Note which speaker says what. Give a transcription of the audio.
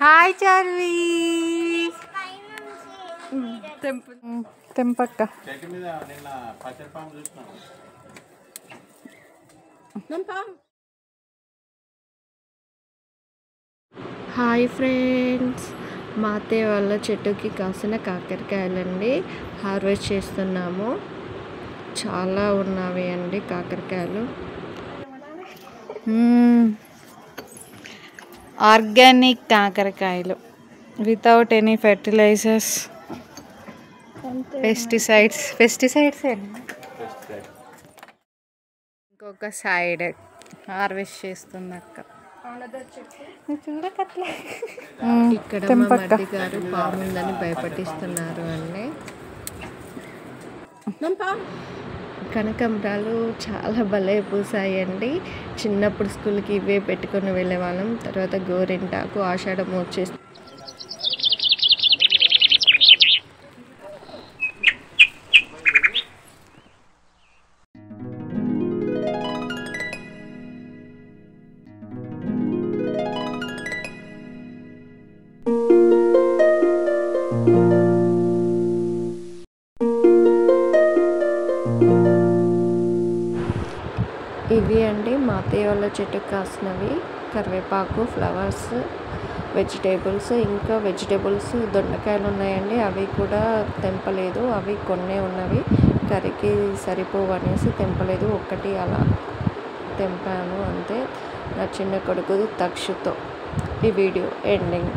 Speaker 1: Hi Charvi. తెంపక్క. Hi friends, మా అత్తయ్య వాళ్ళ చెట్టుకి కాసిన కాకరకాయలండి హార్వెస్ట్ చేస్తున్నాము. చాలా ఉన్నవి అండి కాకరకాయలు. ఆర్గానిక్ కాకరకాయలు వితౌట్ ఎనీ ఫెర్టిలైజర్స్, పెస్టిసైడ్స్. ఇంకొక సైడ్ హార్వెస్ట్ చేస్తున్నాక ఇక్కడ మా మరిది గారు పాముందని భయపట్టిస్తున్నారు అండి. కనకాంబరాలు చాలా భలే పూసాయండి. చిన్నప్పుడు స్కూల్కి ఇవే పెట్టుకొని వెళ్ళేవాళ్ళం. తర్వాత గోరింటాకు ఆషాఢం వచ్చేసి ఇవి అండి మా అత్తయ్య వాళ్ళ చెట్టుకు కాసినవి కరివేపాకు, ఫ్లవర్స్, వెజిటేబుల్స్. ఇంకా వెజిటేబుల్స్ దొండకాయలు ఉన్నాయండి, అవి కూడా తెంపలేదు. అవి కొన్నే ఉన్నవి, కర్రీకి సరిపోవు అనేసి తెంపలేదు. ఒక్కటి అలా తెంపాను అంతే. నా చిన్న కొడుకు తక్షుతో ఈ వీడియో ఎండింగ్.